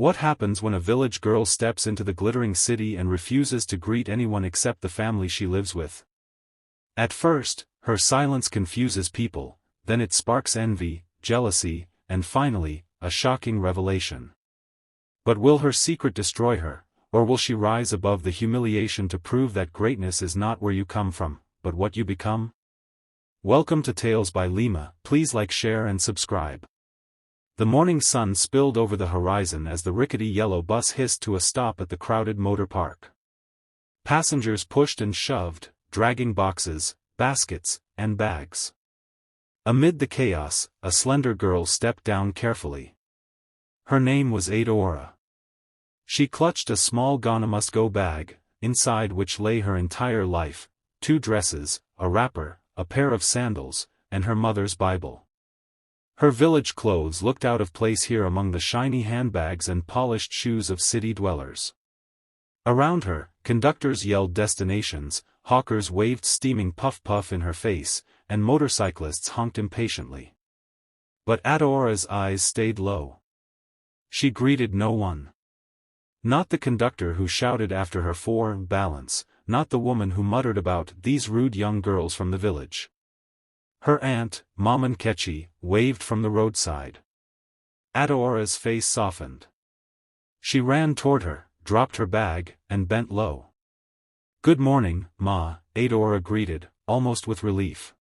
What happens when a village girl steps into the glittering city and refuses to greet anyone except the family she lives with? At first, her silence confuses people, then it sparks envy, jealousy, and finally, a shocking revelation. But will her secret destroy her, or will she rise above the humiliation to prove that greatness is not where you come from, but what you become? Welcome to Tales by Lymarh. Please like, share and subscribe. The morning sun spilled over the horizon as the rickety yellow bus hissed to a stop at the crowded motor park. Passengers pushed and shoved, dragging boxes, baskets, and bags. Amid the chaos, a slender girl stepped down carefully. Her name was Adaora. She clutched a small gonna-must-go bag, inside which lay her entire life, 2 dresses, a wrapper, a pair of sandals, and her mother's Bible. Her village clothes looked out of place here among the shiny handbags and polished shoes of city dwellers. Around her, conductors yelled destinations, hawkers waved steaming puff-puff in her face, and motorcyclists honked impatiently. But Adaora's eyes stayed low. She greeted no one. Not the conductor who shouted after her for balance, not the woman who muttered about these rude young girls from the village. Her aunt, Unforgettable, waved from the roadside. Adaora's face softened. She ran toward her, dropped her bag, and bent low. "Good morning, Ma," Adaora greeted, almost with relief.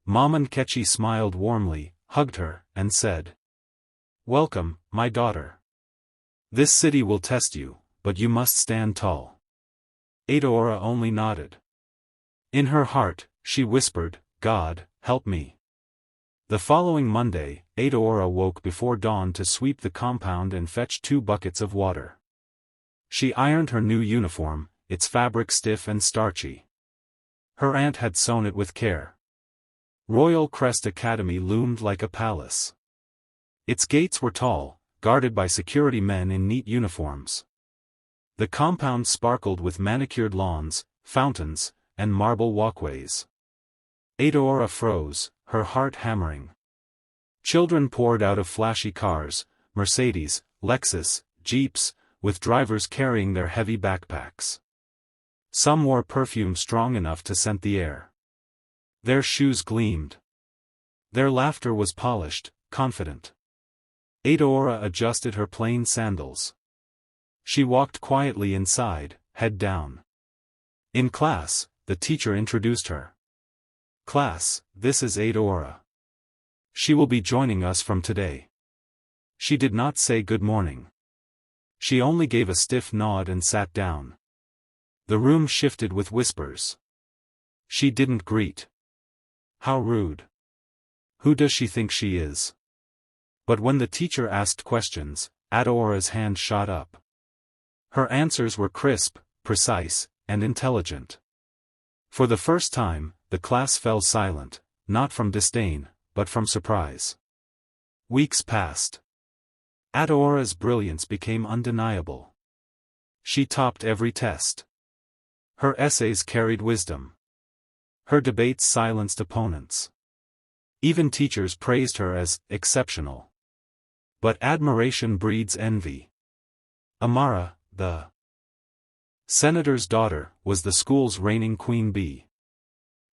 Unforgettable smiled warmly, hugged her, and said, "Welcome, my daughter. This city will test you, but you must stand tall." Adaora only nodded. In her heart, she whispered, "God, help me." The following Monday, Adaora woke before dawn to sweep the compound and fetch 2 buckets of water. She ironed her new uniform, its fabric stiff and starchy. Her aunt had sewn it with care. Royal Crest Academy loomed like a palace. Its gates were tall, guarded by security men in neat uniforms. The compound sparkled with manicured lawns, fountains, and marble walkways. Adaora froze, her heart hammering. Children poured out of flashy cars, Mercedes, Lexus, Jeeps, with drivers carrying their heavy backpacks. Some wore perfume strong enough to scent the air. Their shoes gleamed. Their laughter was polished, confident. Adaora adjusted her plain sandals. She walked quietly inside, head down. In class, the teacher introduced her. "Class, this is Adaora. She will be joining us from today." She did not say good morning. She only gave a stiff nod and sat down. The room shifted with whispers. She didn't greet. How rude. Who does she think she is? But when the teacher asked questions, Adaora's hand shot up. Her answers were crisp, precise, and intelligent. For the first time, the class fell silent, not from disdain, but from surprise. Weeks passed. Adaora's brilliance became undeniable. She topped every test. Her essays carried wisdom. Her debates silenced opponents. Even teachers praised her as exceptional. But admiration breeds envy. Amaze, the senator's daughter, was the school's reigning queen bee.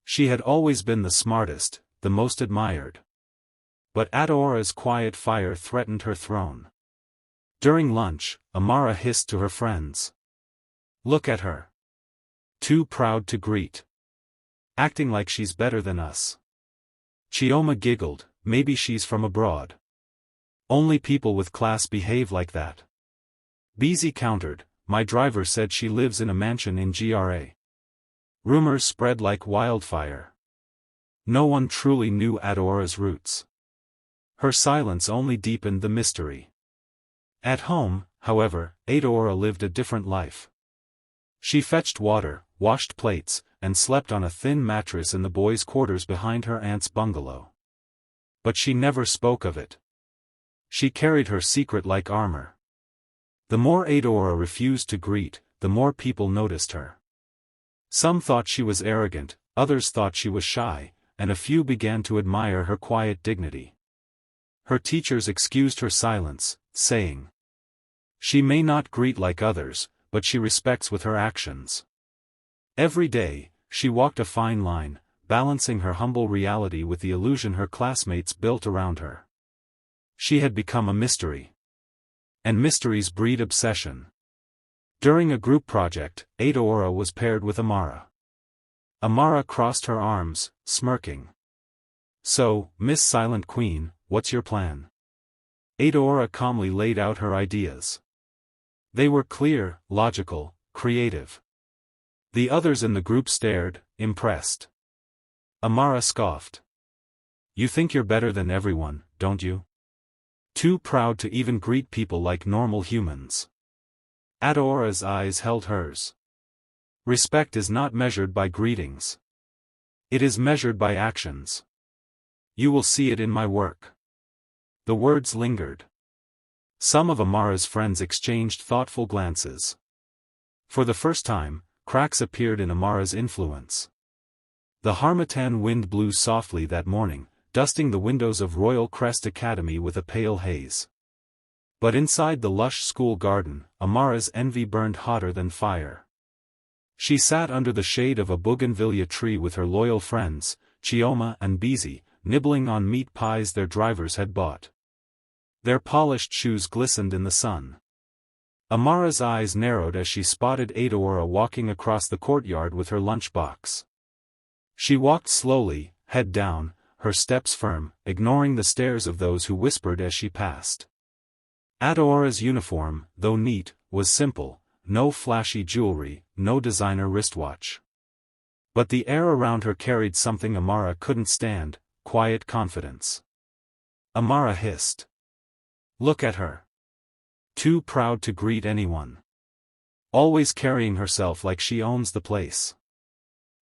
She had always been the smartest, the most admired. But Adaora's quiet fire threatened her throne. During lunch, Amaze hissed to her friends. "Look at her. Too proud to greet. Acting like she's better than us." Chioma giggled, "Maybe she's from abroad. Only people with class behave like that." Beezy countered, "My driver said she lives in a mansion in GRA." Rumors spread like wildfire. No one truly knew Adaora's roots. Her silence only deepened the mystery. At home, however, Adaora lived a different life. She fetched water, washed plates, and slept on a thin mattress in the boys' quarters behind her aunt's bungalow. But she never spoke of it. She carried her secret like armor. The more Adaora refused to greet, the more people noticed her. Some thought she was arrogant, others thought she was shy, and a few began to admire her quiet dignity. Her teachers excused her silence, saying, She may not greet like others, but she respects with her actions. Every day, she walked a fine line, balancing her humble reality with the illusion her classmates built around her. She had become a mystery. And mysteries breed obsession. During a group project, Adaora was paired with Amara. Amara crossed her arms, smirking. "So, Miss Silent Queen, what's your plan?" Adaora calmly laid out her ideas. They were clear, logical, creative. The others in the group stared, impressed. Amara scoffed. "You think you're better than everyone, don't you? Too proud to even greet people like normal humans." Adaora's eyes held hers. "Respect is not measured by greetings. It is measured by actions. You will see it in my work." The words lingered. Some of Amara's friends exchanged thoughtful glances. For the first time, cracks appeared in Amara's influence. The harmattan wind blew softly that morning, dusting the windows of Royal Crest Academy with a pale haze. But inside the lush school garden, Amara's envy burned hotter than fire. She sat under the shade of a bougainvillea tree with her loyal friends, Chioma and Bizi, nibbling on meat pies their drivers had bought. Their polished shoes glistened in the sun. Amara's eyes narrowed as she spotted Adaora walking across the courtyard with her lunchbox. She walked slowly, head down, her steps firm, ignoring the stares of those who whispered as she passed. Adaora's uniform, though neat, was simple, no flashy jewelry, no designer wristwatch. But the air around her carried something Amara couldn't stand, quiet confidence. Amara hissed. "Look at her. Too proud to greet anyone. Always carrying herself like she owns the place."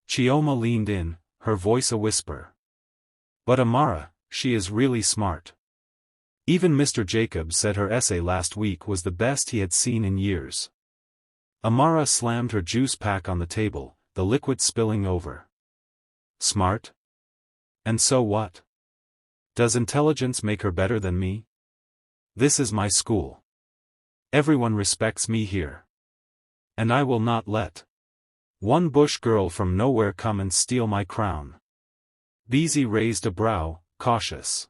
Chioma leaned in, her voice a whisper. "But Amara, she is really smart. Even Mr. Jacobs said her essay last week was the best he had seen in years." Amara slammed her juice pack on the table, the liquid spilling over. "Smart? And so what? Does intelligence make her better than me? This is my school. Everyone respects me here. And I will not let one bush girl from nowhere come and steal my crown." Bizi raised a brow, cautious.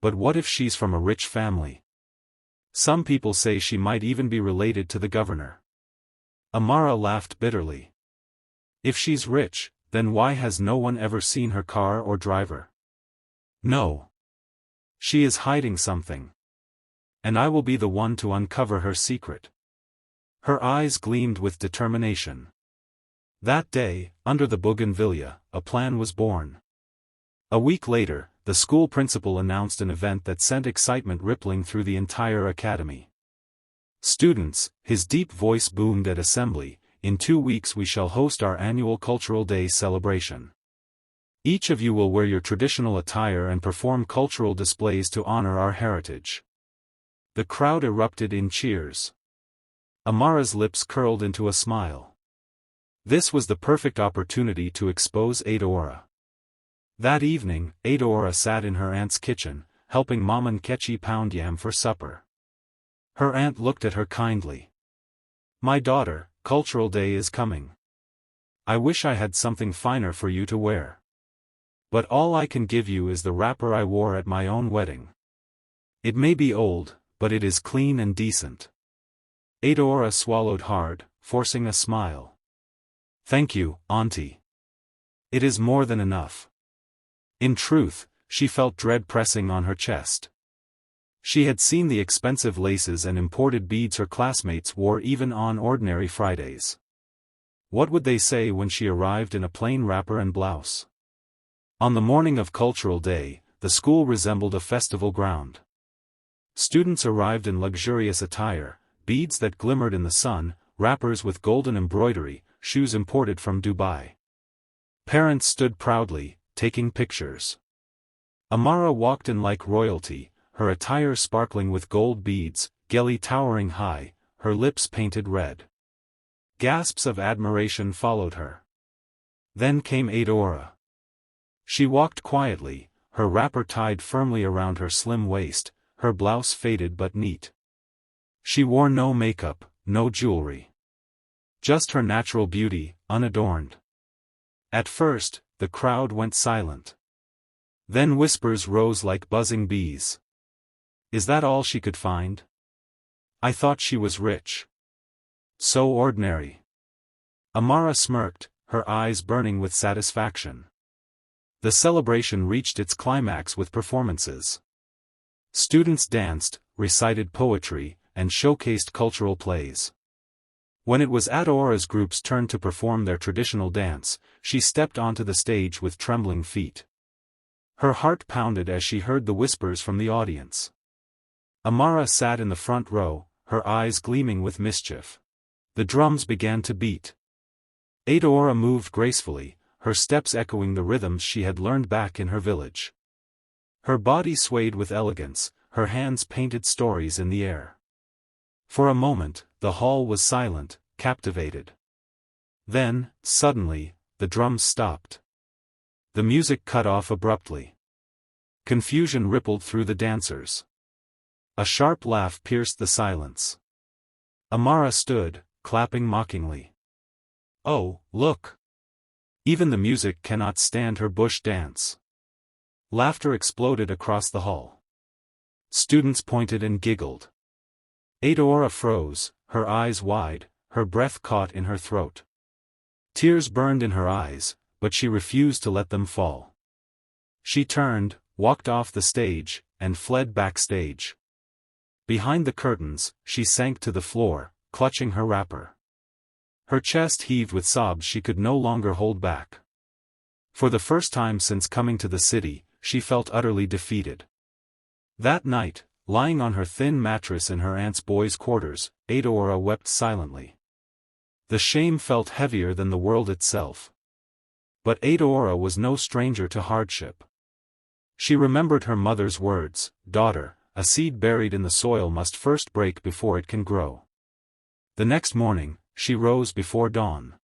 "But what if she's from a rich family? Some people say she might even be related to the governor." Amara laughed bitterly. "If she's rich, then why has no one ever seen her car or driver? No. She is hiding something. And I will be the one to uncover her secret." Her eyes gleamed with determination. That day, under the bougainvillea, a plan was born. A week later, the school principal announced an event that sent excitement rippling through the entire academy. "Students," his deep voice boomed at assembly, "in 2 weeks we shall host our annual Cultural Day celebration. Each of you will wear your traditional attire and perform cultural displays to honor our heritage." The crowd erupted in cheers. Amara's lips curled into a smile. This was the perfect opportunity to expose Adaora. That evening, Adaora sat in her aunt's kitchen, helping Mama Nkechi pound yam for supper. Her aunt looked at her kindly. "My daughter, Cultural Day is coming. I wish I had something finer for you to wear. But all I can give you is the wrapper I wore at my own wedding. It may be old, but it is clean and decent." Adaora swallowed hard, forcing a smile. "Thank you, Auntie. It is more than enough." In truth, she felt dread pressing on her chest. She had seen the expensive laces and imported beads her classmates wore even on ordinary Fridays. What would they say when she arrived in a plain wrapper and blouse? On the morning of Cultural Day, the school resembled a festival ground. Students arrived in luxurious attire, beads that glimmered in the sun, wrappers with golden embroidery, shoes imported from Dubai. Parents stood proudly, taking pictures. Amara walked in like royalty, her attire sparkling with gold beads, geli towering high, her lips painted red. Gasps of admiration followed her. Then came Adaora. She walked quietly, her wrapper tied firmly around her slim waist, her blouse faded but neat. She wore no makeup, no jewelry. Just her natural beauty, unadorned. At first, the crowd went silent. Then whispers rose like buzzing bees. Is that all she could find? I thought she was rich. So ordinary. Amara smirked, her eyes burning with satisfaction. The celebration reached its climax with performances. Students danced, recited poetry, and showcased cultural plays. When it was Adaora's group's turn to perform their traditional dance, she stepped onto the stage with trembling feet. Her heart pounded as she heard the whispers from the audience. Amara sat in the front row, her eyes gleaming with mischief. The drums began to beat. Adaora moved gracefully, her steps echoing the rhythms she had learned back in her village. Her body swayed with elegance, her hands painted stories in the air. For a moment, the hall was silent, captivated. Then, suddenly, the drums stopped. The music cut off abruptly. Confusion rippled through the dancers. A sharp laugh pierced the silence. Amara stood, clapping mockingly. Oh, look! Even the music cannot stand her bush dance. Laughter exploded across the hall. Students pointed and giggled. Adaora froze, her eyes wide, her breath caught in her throat. Tears burned in her eyes, but she refused to let them fall. She turned, walked off the stage, and fled backstage. Behind the curtains, she sank to the floor, clutching her wrapper. Her chest heaved with sobs she could no longer hold back. For the first time since coming to the city, she felt utterly defeated. That night, lying on her thin mattress in her aunt's boys' quarters, Adaora wept silently. The shame felt heavier than the world itself. But Adaora was no stranger to hardship. She remembered her mother's words, "Daughter, a seed buried in the soil must first break before it can grow." The next morning, she rose before dawn.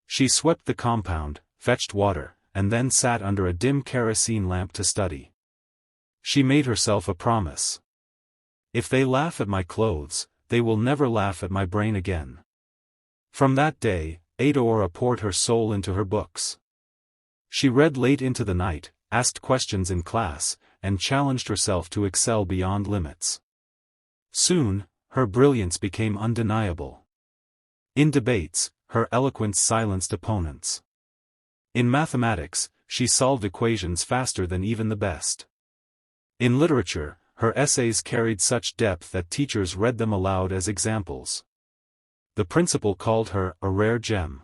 She swept the compound, fetched water, and then sat under a dim kerosene lamp to study. She made herself a promise. If they laugh at my clothes, they will never laugh at my brain again. From that day, Adaora poured her soul into her books. She read late into the night, asked questions in class, and challenged herself to excel beyond limits. Soon, her brilliance became undeniable. In debates, her eloquence silenced opponents. In mathematics, she solved equations faster than even the best. In literature, her essays carried such depth that teachers read them aloud as examples. The principal called her a rare gem.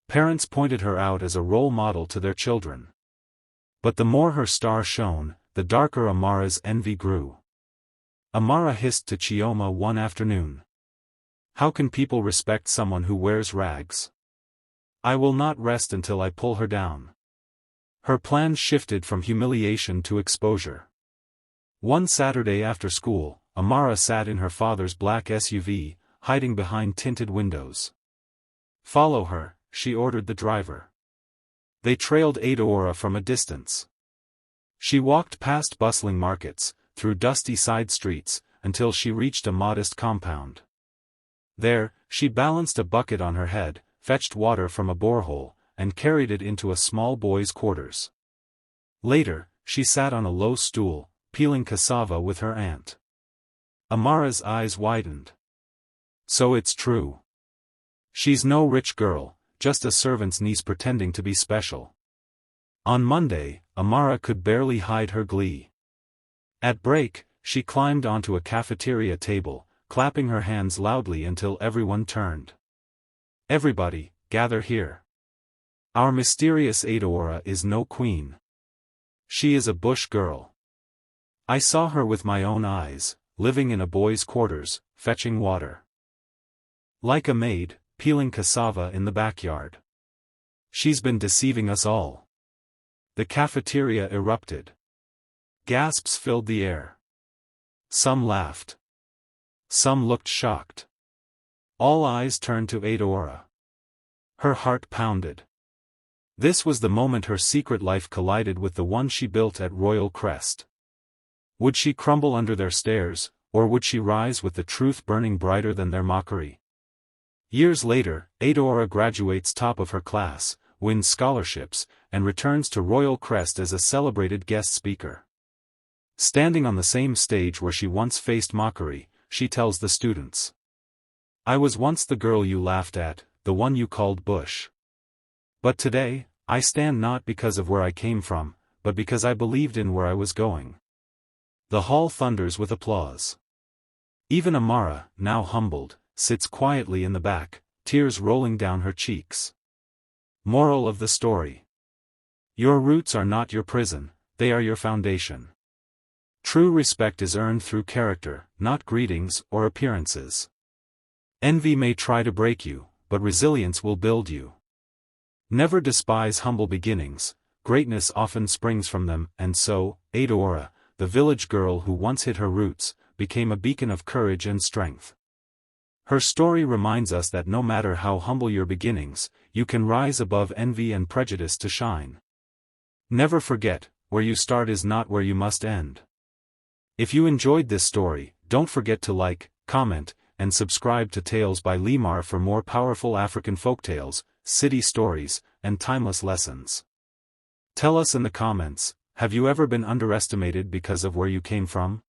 Parents pointed her out as a role model to their children. But the more her star shone, the darker Amara's envy grew. Amara hissed to Chioma one afternoon. "How can people respect someone who wears rags? I will not rest until I pull her down." Her plans shifted from humiliation to exposure. One Saturday after school, Amara sat in her father's black SUV, hiding behind tinted windows. "Follow her," she ordered the driver. They trailed Adaora from a distance. She walked past bustling markets, through dusty side streets, until she reached a modest compound. There, she balanced a bucket on her head, fetched water from a borehole, and carried it into a small boy's quarters. Later, she sat on a low stool, peeling cassava with her aunt. Amara's eyes widened. So it's true. She's no rich girl, just a servant's niece pretending to be special. On Monday, Amara could barely hide her glee. At break, she climbed onto a cafeteria table, clapping her hands loudly until everyone turned. "Everybody, gather here. Our mysterious Adaora is no queen. She is a bush girl. I saw her with my own eyes, living in a boy's quarters, fetching water. Like a maid, peeling cassava in the backyard. She's been deceiving us all." The cafeteria erupted. Gasps filled the air. Some laughed. Some looked shocked. All eyes turned to Adaora. Her heart pounded. This was the moment her secret life collided with the one she built at Royal Crest. Would she crumble under their stares, or would she rise with the truth burning brighter than their mockery? Years later, Adaora graduates top of her class, wins scholarships, and returns to Royal Crest as a celebrated guest speaker. Standing on the same stage where she once faced mockery, she tells the students, "I was once the girl you laughed at, the one you called Bush. But today, I stand not because of where I came from, but because I believed in where I was going." The hall thunders with applause. Even Amara, now humbled, sits quietly in the back, tears rolling down her cheeks. Moral of the story: your roots are not your prison, they are your foundation. True respect is earned through character, not greetings or appearances. Envy may try to break you, but resilience will build you. Never despise humble beginnings, greatness often springs from them, and so, Adaora, the village girl who once hid her roots, became a beacon of courage and strength. Her story reminds us that no matter how humble your beginnings, you can rise above envy and prejudice to shine. Never forget, where you start is not where you must end. If you enjoyed this story, don't forget to like, comment, and subscribe to Tales by Lymarh for more powerful African folktales, city stories, and timeless lessons. Tell us in the comments, have you ever been underestimated because of where you came from?